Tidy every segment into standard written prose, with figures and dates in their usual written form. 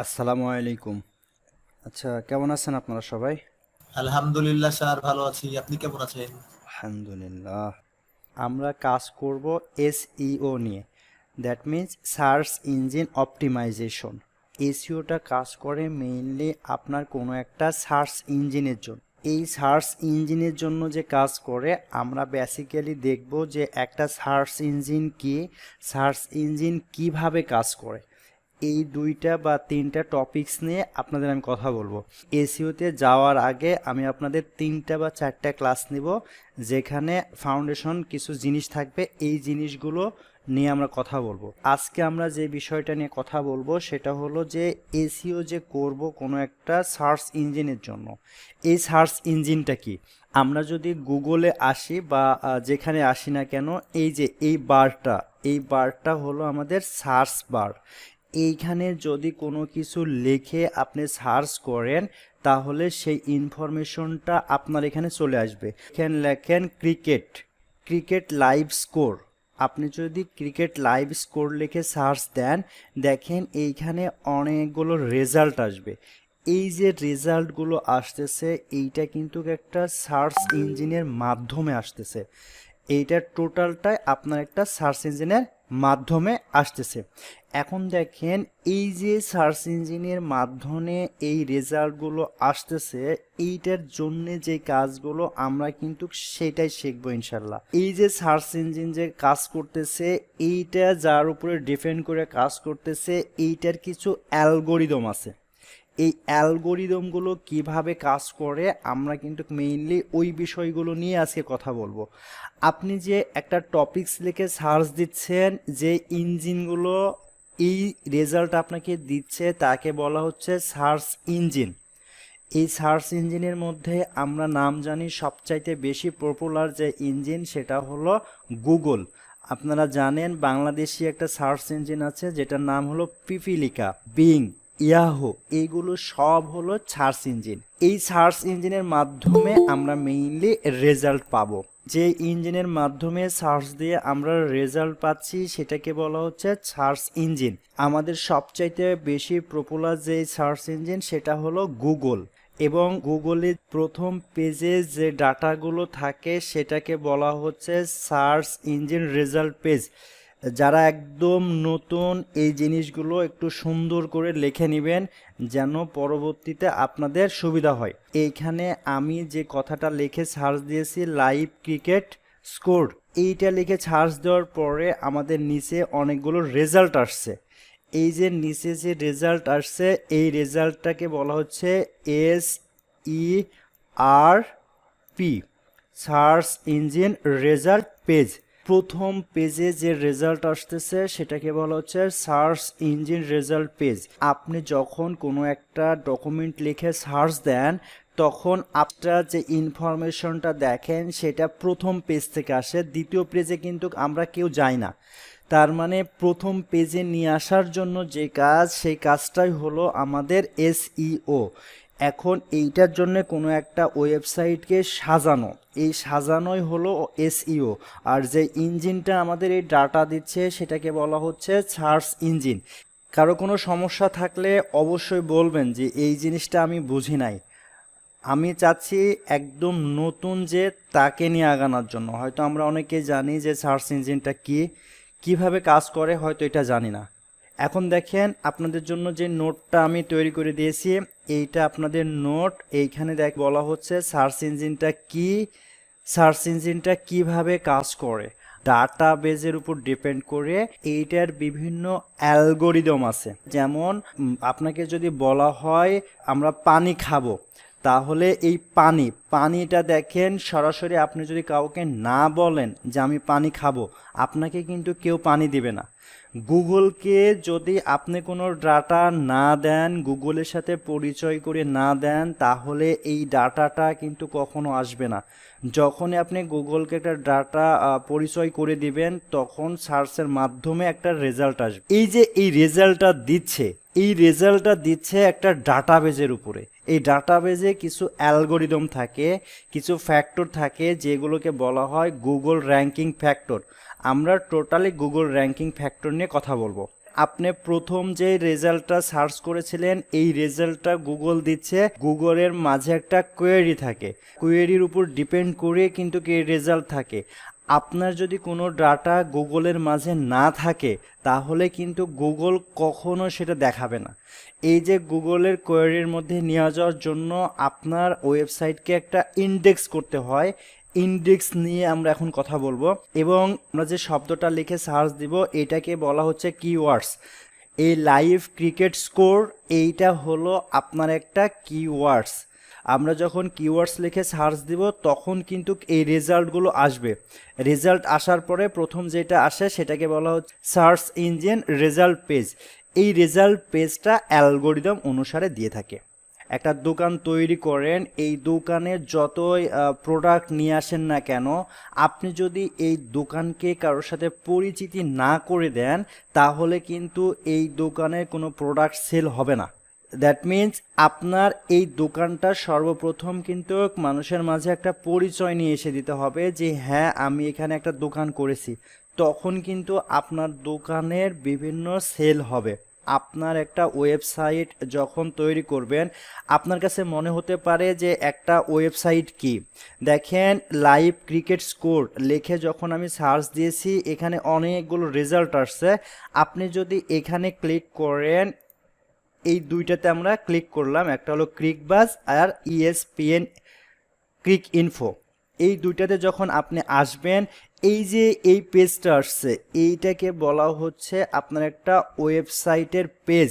আসসালামু আলাইকুম। আচ্ছা, কেমন আছেন আপনারা সবাই? আলহামদুলিল্লাহ স্যার, ভালো আছি। আপনি কেমন আছেন? আলহামদুলিল্লাহ। আমরা কাজ করব এসইও নিয়ে। That means search engine optimization. এসইওটা কাজ করে মেইনলি আপনার কোনো একটা সার্চ ইঞ্জিনের জন্য। এই সার্চ ইঞ্জিনের জন্য যে কাজ করে আমরা বেসিক্যালি দেখব যে একটা সার্চ ইঞ্জিন কি, সার্চ ইঞ্জিন কিভাবে কাজ করে। এই দুইটা বা তিনটা টপিকস নিয়ে আপনাদের আমি কথা বলবো। এসইওতে যাওয়ার আগে আমি আপনাদের তিনটা বা চারটা ক্লাস নিব, যেখানে ফাউন্ডেশন কিছু জিনিস থাকবে। এই জিনিসগুলো নিয়ে আমরা কথা বলবো। আজকে আমরা যে বিষয়টা নিয়ে কথা বলবো সেটা হলো যে এসইও যে করব কোনো একটা সার্চ ইঞ্জিনের জন্য, এই সার্চ ইঞ্জিনটা কি। আমরা যদি গুগলে আসি বা যেখানে আসি না কেন, এই যে এই বারটা হলো আমাদের সার্চ বার। এইখানে যদি কোনো কিছু লিখে আপনি সার্চ করেন তাহলে সেই ইনফরমেশনটা আপনার এখানে চলে আসবে। এখানে লেখেন ক্রিকেট, ক্রিকেট লাইভ স্কোর। আপনি যদি ক্রিকেট লাইভ স্কোর লিখে সার্চ দেন, দেখেন এইখানে অনেকগুলো রেজাল্ট আসবে। এই যে রেজাল্টগুলো আসতেছে এইটা কিন্তু একটা সার্চ ইঞ্জিনের মাধ্যমে আসতেছে। এইটার টোটালটাই আপনার একটা সার্চ ইঞ্জিনের মাধ্যমে আসতেছে। এখন দেখেন এই যে সার্চ ইঞ্জিনের মাধ্যমে এই রেজাল্টগুলো আসতেছে, এইটার জন্যে যে কাজগুলো আমরা কিন্তু সেটাই শিখবো ইনশাল্লাহ। এই যে সার্চ ইঞ্জিন যে কাজ করতেছে, এইটা যার উপরে ডিপেন্ড করে কাজ করতেছে, এইটার কিছু অ্যালগোরিদম আছে। এই অ্যালগোরিদমগুলো কিভাবে কাজ করে আমরা কিন্তু মেইনলি ওই বিষয়গুলো নিয়ে আজকে কথা বলবো। আপনি যে একটা টপিকস লিখে সার্চ দিচ্ছেন, যে ইঞ্জিনগুলো এই রেজাল্ট আপনাকে দিচ্ছে তাকে বলা হচ্ছে সার্চ ইঞ্জিন। এই সার্চ ইঞ্জিনের মধ্যে আমরা নাম জানি সবচাইতে বেশি পপুলার যে ইঞ্জিন সেটা হলো গুগল। আপনারা জানেন বাংলাদেশি একটা সার্চ ইঞ্জিন আছে যেটার নাম হলো পিপিলিকা, বিং, ইয়াহু। এইগুলো সব হলো সার্চ ইঞ্জিন। এই সার্চ ইঞ্জিনের মাধ্যমে আমরা মেইনলি রেজাল্ট পাবো। যে ইঞ্জিনের মাধ্যমে সার্চ দিয়ে আমরা রেজাল্ট পাচ্ছি সেটাকে বলা হচ্ছে সার্চ ইঞ্জিন। আমাদের সবচাইতে বেশি পপুলার যে সার্চ ইঞ্জিন সেটা হলো গুগল। এবং গুগলের প্রথম পেজে যে ডাটাগুলো থাকে সেটাকে বলা হচ্ছে সার্চ ইঞ্জিন রেজাল্ট পেজ। যারা একদম নতুন এই জিনিসগুলো একটু সুন্দর করে লিখে নেবেন যেন পরবর্তীতে আপনাদের সুবিধা হয়। এইখানে আমি যে কথাটা লিখে সার্চ দিয়েছি লাইভ ক্রিকেট স্কোর, এইটা লিখে সার্চ দেওয়ার পরে আমাদের নিচে অনেকগুলো রেজাল্ট আসছে। এই যে নিচে যে রেজাল্ট আসছে এই রেজাল্টটাকে বলা হচ্ছে S E R P, search engine result page. প্রথম পেজে যে রেজাল্ট আসতেছে সেটাকে বলা হচ্ছে সার্চ ইঞ্জিন রেজাল্ট পেজ। আপনি যখন কোনো একটা ডকুমেন্ট লিখে সার্চ দেন তখন আপনার যে ইনফরমেশনটা দেখেন সেটা প্রথম পেজ থেকে আসে, দ্বিতীয় পেজে কিন্তু আমরা কেউ যাই না। তার মানে প্রথম পেজে নিয়ে আসার জন্য যে কাজ, সেই কাজটাই হলো আমাদের এসইও। এখন এইটার জন্য কোনো একটা ওয়েবসাইটকে সাজানো, এই সাজানোই হলো এসইও। আর যে ইঞ্জিনটা আমাদের এই ডাটা দিচ্ছে সেটাকে বলা হচ্ছে সার্চ ইঞ্জিন। কারো কোনো সমস্যা থাকলে অবশ্যই বলবেন যে এই জিনিসটা আমি বুঝি নাই। আমি চাচ্ছি একদম নতুন যে তাকে নিয়ে আগানোর জন্য। হয়তো আমরা অনেকেই জানি যে সার্চ ইঞ্জিনটা কি, কিভাবে কাজ করে হয়তো এটা জানি না। এখন দেখেন আপনাদের জন্য যে নোটটা আমি তৈরি করে দিয়েছি, এইটা আপনাদের নোট। এইখানে বলা হচ্ছে সার্চ ইঞ্জিনটা কি, সার্চ ইঞ্জিনটা কিভাবে কাজ করে। ডাটা বেজের উপর ডিপেন্ড করে এইটার বিভিন্ন অ্যালগোরিদম আছে। যেমন আপনাকে যদি বলা হয় আমরা পানি খাবো, তাহলে এই পানিটা দেখেন সরাসরি আপনি যদি কাউকে না বলেন যে আমি পানি খাবো, আপনাকে কিন্তু কেউ পানি দিবে না। গুগলকে যদি আপনি কোনো ডাটা না দেন, গুগলের সাথে পরিচয় করে না দেন, তাহলে এই ডাটাটা কিন্তু কখনো আসবে না। যখনই আপনি গুগলকে একটা ডাটা পরিচয় করে দিবেন তখন সার্চের মাধ্যমে একটা রেজাল্ট আসবে। এই যে এই রেজাল্টটা দিচ্ছে, এই রেজাল্টটা দিচ্ছে একটা ডাটাবেজের উপরে। এই ডাটাবেজে কিছু অ্যালগোরিদম থাকে, কিছু ফ্যাক্টর থাকে যেগুলোকে বলা হয় গুগল র্যাঙ্কিং ফ্যাক্টর। আমরা টোটালি গুগল র্যাঙ্কিং ফ্যাক্টর নিয়ে কথা বলবো। আপনি প্রথম যে রেজাল্টটা সার্চ করেছিলেন এই রেজাল্টটা গুগল দিচ্ছে, গুগলের মাঝে একটা কোয়েরি থাকে, কোয়েরির উপর ডিপেন্ড করে কিন্তু এই রেজাল্ট থাকে। আপনার যদি কোনো ডাটা গুগলের মাঝে না থাকে তাহলে কিন্তু গুগল কখনো সেটা দেখাবে না। এই যে গুগলের কোয়েরির মধ্যে নিয়ে যাওয়ার জন্য আপনার ওয়েবসাইটকে একটা ইন্ডেক্স করতে হয়। ইন্ডেক্স নিয়ে আমরা এখন কথা বলবো, এবং আমরা যে শব্দটা লিখে সার্চ দিব এটাকে বলা হচ্ছে কিওয়ার্ডস। এই লাইভ ক্রিকেট স্কোর এইটা হলো আপনার একটা কিওয়ার্ডস। আমরা যখন কিওয়ার্ডস লিখে সার্চ দিব তখন কিন্তু এই রেজাল্টগুলো আসবে। রেজাল্ট আসার পরে প্রথম যেটা আসে সেটাকে বলা হচ্ছে সার্চ ইঞ্জিন রেজাল্ট পেজ। এই রেজাল্ট পেজটা অ্যালগোরিদম অনুসারে দিয়ে থাকে। একটা দোকান তৈরি করেন, এই দোকানে যতই প্রোডাক্ট নিয়ে আসেন না কেন, আপনি যদি এই দোকানকে কারোর সাথে পরিচিতি না করে দেন তাহলে কিন্তু এই দোকানের কোনো প্রোডাক্ট সেল হবে না। দ্যাট মিন্স আপনার এই দোকানটা সর্বপ্রথম কিন্তু মানুষের মাঝে একটা পরিচয় নিয়ে এসে দিতে হবে যে হ্যাঁ আমি এখানে একটা দোকান করেছি, তখন কিন্তু আপনার দোকানের বিভিন্ন সেল হবে। আপনার একটা ওয়েবসাইট যখন তৈরি করবেন আপনার কাছে মনে হতে পারে যে একটা ওয়েবসাইট কি, দেখেন লাইভ ক্রিকেট স্কোর লিখে যখন আমি সার্চ দিয়েছি এখানে অনেকগুলো রেজাল্ট আসছে। আপনি যদি এখানে ক্লিক করেন, এই দুইটাতে আমরা ক্লিক করলাম, একটা হলো ক্রিকবাজ আর ESPN ক্রিক ইনফো। এই দুইটাতে যখন আপনি আসবেন এই যে এই পেজটা আসছে এইটাকে বলা হচ্ছে আপনার একটা ওয়েবসাইটের পেজ।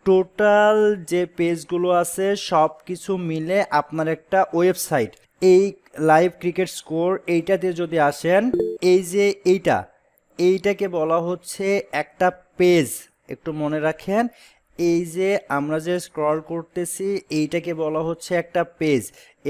টোটাল যে পেজগুলো আছে সব কিছু মিলে আপনার একটা ওয়েবসাইট। এই লাইভ ক্রিকেট স্কোর এইটাতে যদি আসেন, এই যে এইটাকে বলা হচ্ছে একটা পেজ। একটু মনে রাখেন, এই যে আমরা যে স্ক্রল করতেছি এইটাকে বলা হচ্ছে একটা পেজ,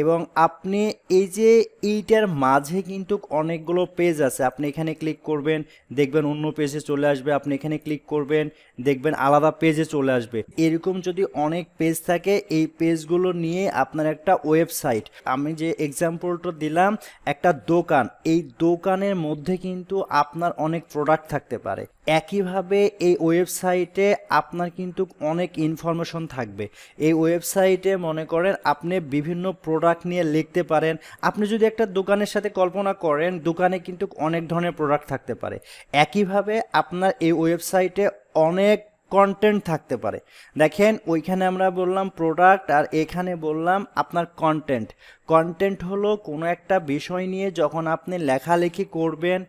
এবং আপনি এই যে এইটার মাঝে কিন্তু অনেকগুলো পেজ আছে। আপনি এখানে ক্লিক করবেন দেখবেন অন্য পেজে চলে আসবে, আপনি এখানে ক্লিক করবেন দেখবেন আলাদা পেজে চলে আসবে। এরকম যদি অনেক পেজ থাকে এই পেজগুলো নিয়ে আপনার একটা ওয়েবসাইট। আমি যে এক্সাম্পলটা দিলাম একটা দোকান, এই দোকানের মধ্যে কিন্তু আপনার অনেক প্রোডাক্ট থাকতে পারে। একইভাবে এই ওয়েবসাইটে আপনার কিন্তু অনেক ইনফরমেশন থাকবে। এই ওয়েবসাইটে মনে করেন আপনি বিভিন্ন প্রোডাক্ট নিয়ে লিখতে পারেন। আপনি যদি একটা দোকানের সাথে কল্পনা করেন দোকানে কিন্তু অনেক ধরনের প্রোডাক্ট থাকতে পারে। একইভাবে আপনার এই ওয়েবসাইটে অনেক কন্টেন্ট থাকতে পারে। দেখেন ওইখানে আমরা বললাম প্রোডাক্ট আর এখানে বললাম আপনার কন্টেন্ট। কন্টেন্ট হলো কোনো একটা বিষয় নিয়ে যখন আপনি লেখালেখি করবেন,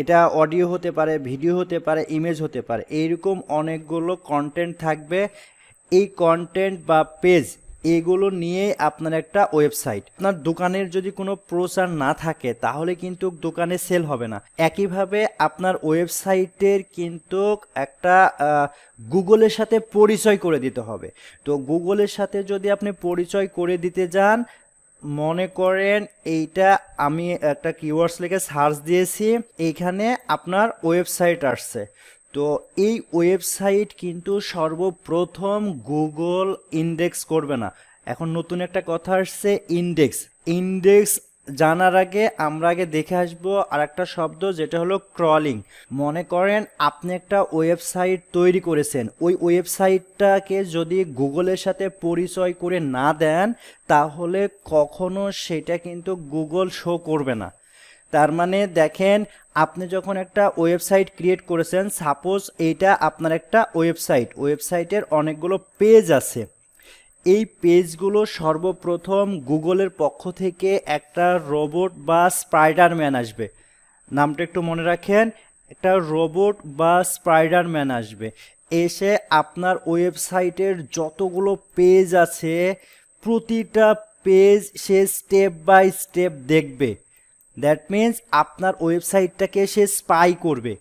এটা অডিও হতে পারে, ভিডিও হতে পারে, ইমেজ হতে পারে, এইরকম অনেকগুলো কন্টেন্ট থাকবে। এই কন্টেন্ট বা পেজ এগুলো নিয়ে আপনার একটা ওয়েবসাইট। আপনার দোকানের যদি কোনো প্রচার না থাকে তাহলে কিন্তু দোকানে সেল হবে না। একইভাবে আপনার ওয়েবসাইটের কিন্তু একটা গুগলের সাথে পরিচয় করে দিতে হবে। তো গুগলের সাথে যদি আপনি পরিচয় করে দিতে যান, মনে করেন এইটা আমি একটা কিওয়ার্ডস লিখে সার্চ দিয়েছি, এইখানে আপনার ওয়েবসাইট আসছে। তো এই ওয়েবসাইট কিন্তু সর্বপ্রথম গুগল ইন্ডেক্স করবে না। এখন নতুন একটা কথা আসছে ইন্ডেক্স জানার আগে আমরা আগে দেখে আসবো আর একটা শব্দ যেটা হলো ক্রলিং। মনে করেন আপনি একটা ওয়েবসাইট তৈরি করেছেন, ওই ওয়েবসাইটটাকে যদি গুগলের সাথে পরিচয় করে না দেন তাহলে কখনো সেটা কিন্তু গুগল শো করবে না। তার মানে দেখেন আপনি যখন একটা ওয়েবসাইট ক্রিয়েট করেছেন, সাপোজ এইটা আপনার একটা ওয়েবসাইটের অনেকগুলো পেজ আছে। এই পেজগুলো সর্বপ্রথম গুগলের পক্ষ থেকে একটা রোবট বা স্পাইডারম্যান আসবে। নামটা একটু মনে রাখেন, একটা রোবট বা স্পাইডারম্যান আসবে, এসে আপনার ওয়েবসাইটের যতগুলো পেজ আছে প্রতিটা পেজ সে স্টেপ বাই স্টেপ দেখবে। দ্যাট মিন্স আপনার ওয়েবসাইটটাকে সে স্পাই করবে।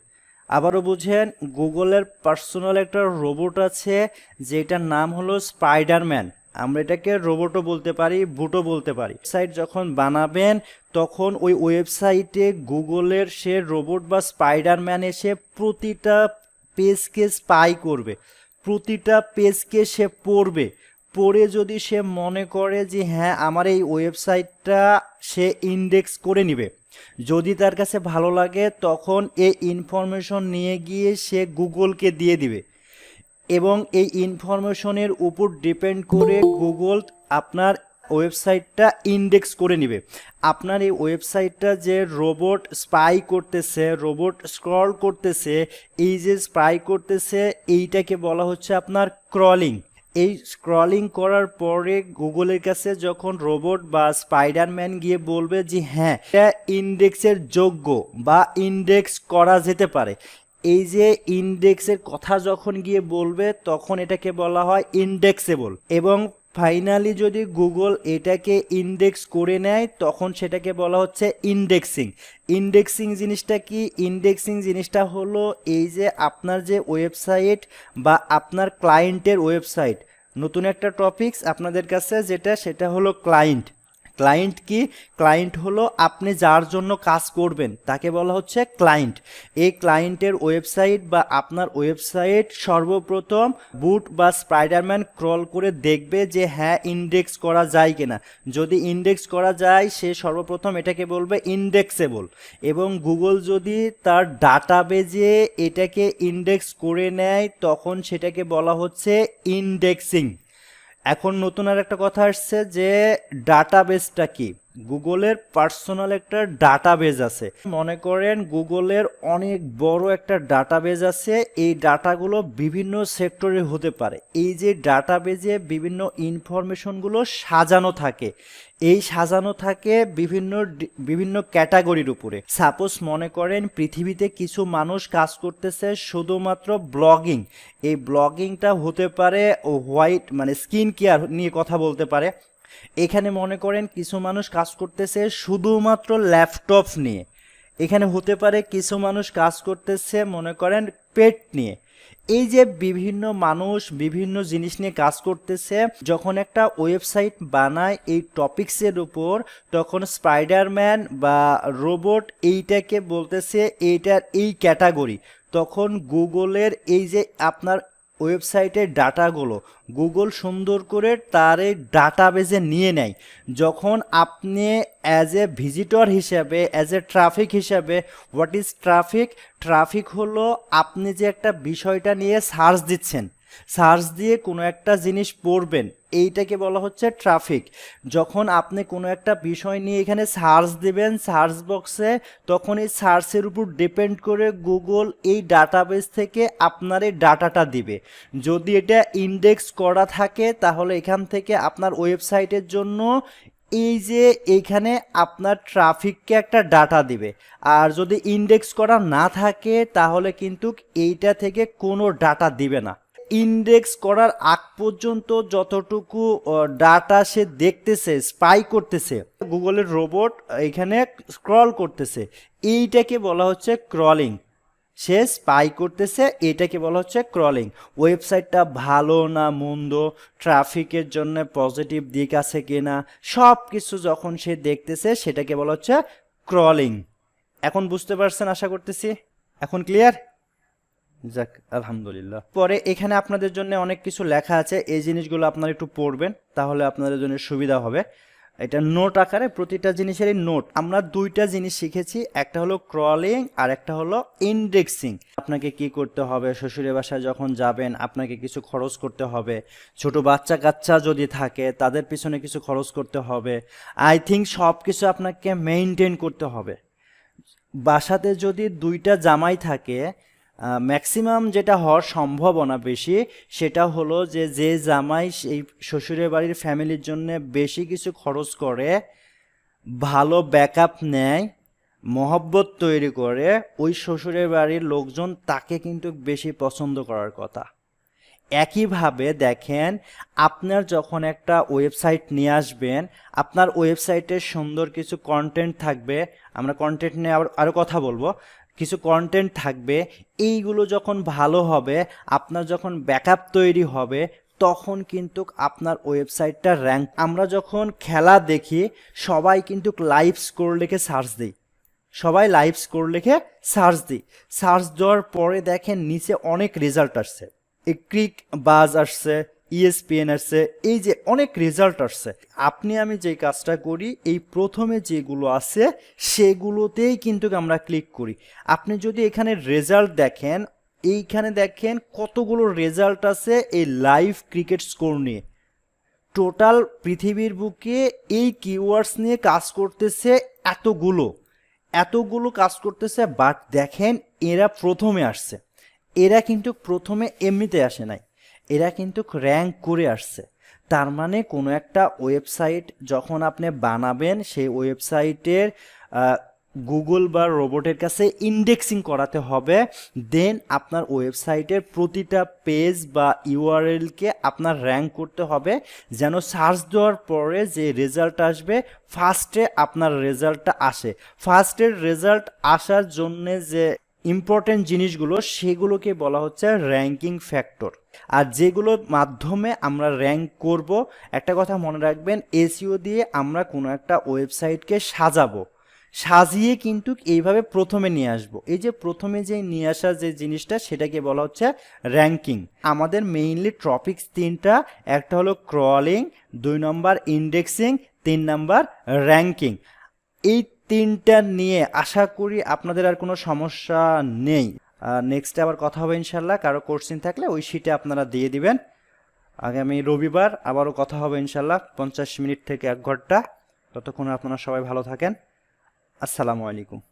আবারও বুঝেন, গুগলের পার্সোনাল একটা রোবট আছে যেটার নাম হলো স্পাইডারম্যান। আমরা এটাকে রোবটও বলতে পারি, বুটও বলতে পারি। ওয়েবসাইট যখন বানাবেন তখন ওই ওয়েবসাইটে গুগলের সে রোবট বা স্পাইডারম্যান এসে প্রতিটা পেজকে স্পাই করবে, প্রতিটা পেজকে সে পড়বে, পরে যদি সে মনে করে যে হ্যাঁ আমার এই ওয়েবসাইটটা সে ইন্ডেক্স করে নেবে, যদি তার কাছে ভালো লাগে তখন এই ইনফরমেশন নিয়ে গিয়ে সে গুগলকে দিয়ে দিবে এবং এই ইনফরমেশনের উপর ডিপেন্ড করে গুগল আপনার ওয়েবসাইটটা ইন্ডেক্স করে নেবে। আপনার এই ওয়েবসাইটটা যে রোবট স্পাই করতেছে, রোবট স্ক্রল করতেছে, এই যে স্পাই করতেছে এইটাকে বলা হচ্ছে আপনার ক্রলিং। এই স্ক্রলিং করার পরে গুগলের কাছে যখন রোবট বা স্পাইডারম্যান গিয়ে বলবে যে হ্যাঁ এটা ইন্ডেক্সের যোগ্য বা ইন্ডেক্স করা যেতে পারে, এই যে ইন্ডেক্সের কথা যখন গিয়ে বলবে তখন এটাকে বলা হয় ইন্ডেক্সেবল। এবং ফাইনালি যদি গুগল এটাকে ইন্ডেক্স করে নেয় তখন সেটাকে বলা হচ্ছে ইন্ডেক্সিং। ইন্ডেক্সিং জিনিসটা কি? ইন্ডেক্সিং জিনিসটা হলো এই যে আপনার যে ওয়েবসাইট বা আপনার ক্লায়েন্টের ওয়েবসাইট, নতুন একটা টপিকস আপনাদের কাছে সেটা হলো ক্লায়েন্ট। ক্লায়েন্ট কি? ক্লায়েন্ট হলো আপনি যার জন্য কাজ করবেন তাকে বলা হচ্ছে ক্লায়েন্ট। এই ক্লায়েন্টের ওয়েবসাইট বা আপনার ওয়েবসাইট সর্বপ্রথম বুট বা স্পাইডারম্যান ক্রল করে দেখবে যে হ্যাঁ ইন্ডেক্স করা যায় কিনা। যদি ইন্ডেক্স করা যায় সে সর্বপ্রথম এটাকে বলবে ইন্ডেক্সেবল, এবং গুগল যদি তার ডাটাবেজে এটাকে ইন্ডেক্স করে নেয় তখন সেটাকে বলা হচ্ছে ইন্ডেক্সিং। এখন নতুন আর একটা কথা আসছে যে ডাটাবেসটা কি। গুগলের পার্সোনাল একটা ডাটাবেজ আছে। মনে করেন গুগলের অনেক বড় একটা ডাটাবেজ আছে, এই ডাটাগুলো বিভিন্ন সেক্টরে হতে পারে। এই যে ডাটাবেজে বিভিন্ন ইনফরমেশনগুলো সাজানো থাকে, এই সাজানো থাকে বিভিন্ন ক্যাটাগরির উপরে। সাপোজ মনে করেন পৃথিবীতে কিছু মানুষ কাজ করতেছে শুধুমাত্র ব্লগিং, এই ব্লগিংটা হতে পারে হোয়াইট মানে স্কিন কেয়ার নিয়ে কথা বলতে পারে। এখানে মনে করেন কিছু মানুষ কাজ করতেছে শুধুমাত্র ল্যাপটপ নিয়ে, এখানে হতে পারে কিছু মানুষ কাজ করতেছে মনে করেন পেট নিয়ে। এই যে বিভিন্ন মানুষ বিভিন্ন জিনিস নিয়ে কাজ করতেছে, যখন একটা ওয়েবসাইট বানায় এই টপিক্সের উপর তখন স্পাইডারম্যান বা রোবট এইটাকে বলতেছে এইটার এই ক্যাটাগরি, তখন গুগলের এই যে আপনার ওয়েবসাইটের ডাটাগুলো গুগল সুন্দর করে তার এই ডাটাবেজে নিয়ে নেয়। যখন আপনি অ্যাজ এ ভিজিটর হিসাবে অ্যাজ এ ট্রাফিক হিসাবে, হোয়াট ইজ ট্রাফিক? ট্রাফিক হলো আপনি যে একটা বিষয়টা নিয়ে সার্চ দিচ্ছেন, সার্চ দিয়ে কোনো একটা জিনিস পড়বেন, এইটাকে বলা হচ্ছে ট্রাফিক। যখন আপনি কোনো একটা বিষয় নিয়ে এখানে সার্চ দেবেন সার্চ বক্সে, তখন এই সার্চের উপর ডিপেন্ড করে গুগল এই ডাটাবেস থেকে আপনার এই ডাটাটা দিবে। যদি এটা ইন্ডেক্স করা থাকে তাহলে এখান থেকে আপনার ওয়েবসাইটের জন্য এই যে এইখানে আপনার ট্রাফিককে একটা ডাটা দিবে। আর যদি ইন্ডেক্স করা না থাকে তাহলে কিন্তু এইটা থেকে কোনো ডাটা দিবে না। ইন্ডেক্স করার আগ পর্যন্ত যতটুকু ডাটা সে দেখতেছে, স্পাই করতেছে, গুগলের রোবট এখানে স্ক্রল করতেছে, এইটাকে বলা হচ্ছে ক্রলিং। সে স্পাই করতেছে, এটাকে বলা হচ্ছে ক্রলিং। ওয়েবসাইটটা ভালো না মন্দ, ট্রাফিকের জন্য পজিটিভ দিক আছে কিনা, সব কিছু যখন সে দেখতেছে সেটাকে বলা হচ্ছে ক্রলিং। এখন বুঝতে পারছেন আশা করতেছি, এখন ক্লিয়ার? যাক আলহামদুলিল্লাহ। পরে এখানে আপনাদের জন্য অনেক কিছু লেখা আছে, এই জিনিসগুলো আপনারা একটু পড়বেন তাহলে আপনাদের জন্য সুবিধা হবে। এটা নোট আকারে প্রতিটা জিনিসেরই নোট। আমরা দুইটা জিনিস শিখেছি, একটা হলো ক্রলিং আর একটা হলো ইন্ডেক্সিং। আপনাকে কি করতে হবে, শ্বশুরের বাসায় যখন যাবেন আপনাকে কিছু খরচ করতে হবে, ছোট বাচ্চা কাচ্চা যদি থাকে তাদের পিছনে কিছু খরচ করতে হবে। আই থিঙ্ক সব কিছু আপনাকে মেইনটেইন করতে হবে। বাসাতে যদি দুইটা জামাই থাকে, ম্যাক্সিমাম যেটা হওয়ার সম্ভাবনা বেশি সেটা হলো যে জামাই সেই শ্বশুরের বাড়ির ফ্যামিলির জন্য বেশি কিছু খরচ করে, ভালো ব্যাকআপ নেয়, মহব্বত তৈরি করে, ওই শ্বশুরের বাড়ির লোকজন তাকে কিন্তু বেশি পছন্দ করার কথা। একইভাবে দেখেন, আপনার যখন একটা ওয়েবসাইট নিয়ে আসবেন, আপনার ওয়েবসাইটে সুন্দর কিছু কন্টেন্ট থাকবে, আমরা কন্টেন্ট নিয়ে আরও কথা বলবো, কিছু কন্টেন্ট থাকবে, এইগুলো যখন ভালো হবে, আপনার যখন ব্যাকআপ তৈরি হবে তখন কিন্তু আপনার ওয়েবসাইটটা র্যাঙ্ক। আমরা যখন খেলা দেখি সবাই কিন্তু লাইভ স্কোর লিখে সার্চ দিই, সবাই লাইভ স্কোর লিখে সার্চ দিই, সার্চ দেওয়ার পরে দেখেন নিচে অনেক রেজাল্ট আসছে, ক্লিক বাজ আসছে, ESPN আসছে, এই যে অনেক রেজাল্ট আসছে। আপনি আমি যে কাজটা করি, এই প্রথমে যেগুলো আছে সেগুলোতেই কিন্তু আমরা ক্লিক করি। আপনি যদি এখানে রেজাল্ট দেখেন, এইখানে দেখেন কতগুলো রেজাল্ট আছে এই লাইভ ক্রিকেট স্কোর নিয়ে। টোটাল পৃথিবীর বুকে এই কিওয়ার্ডস নিয়ে কাজ করতেছে এতগুলো এতগুলো কাজ করতেছে, বাট দেখেন এরা প্রথমে আসছে। এরা কিন্তু প্রথমে এমনিতে আসে নাই, এরা কিন্তু র্যাঙ্ক করে আসছে। তার মানে কোনো একটা ওয়েবসাইট যখন আপনি বানাবেন, সেই ওয়েবসাইটের গুগল বা রোবটের কাছে ইন্ডেক্সিং করাতে হবে। দেন আপনার ওয়েবসাইটের প্রতিটা পেজ বা ইউআরএলকে আপনার র্যাঙ্ক করতে হবে, যেন সার্চ দেওয়ার পরে যে রেজাল্ট আসবে ফার্স্টে আপনার রেজাল্টটা আসে। ফার্স্টের রেজাল্ট আসার জন্যে যে ইম্পর্টেন্ট জিনিসগুলো সেগুলোকে বলা হচ্ছে র্যাঙ্কিং ফ্যাক্টর। আর যেগুলোর মাধ্যমে আমরা র্যাঙ্ক করব, একটা কথা মনে রাখবেন, এসইও দিয়ে আমরা কোনো একটা ওয়েবসাইটকে সাজাবো, সাজিয়ে কিন্তু এইভাবে প্রথমে নিয়ে আসব। এই যে প্রথমে যে নিয়ে আসার যে জিনিসটা, সেটাকে বলা হচ্ছে র্যাঙ্কিং। আমাদের মেইনলি টপিকস তিনটা, একটা হলো ক্রলিং, 2 নম্বর ইন্ডেক্সিং, 3 নাম্বার র্যাঙ্কিং। এই তিনটা নিয়ে আশা করি আপনাদের আর কোনো সমস্যা নেই। নেক্সটে আবার কথা হবে ইনশাল্লাহ। কারো কোশ্চেন থাকলে ওই শিটে আপনারা দিয়ে দিবেন। আগামী রবিবার আবারও কথা হবে ইনশাল্লাহ, 50 মিনিট থেকে 1 ঘন্টা। ততক্ষণে আপনারা সবাই ভালো থাকেন। আসসালামু আলাইকুম।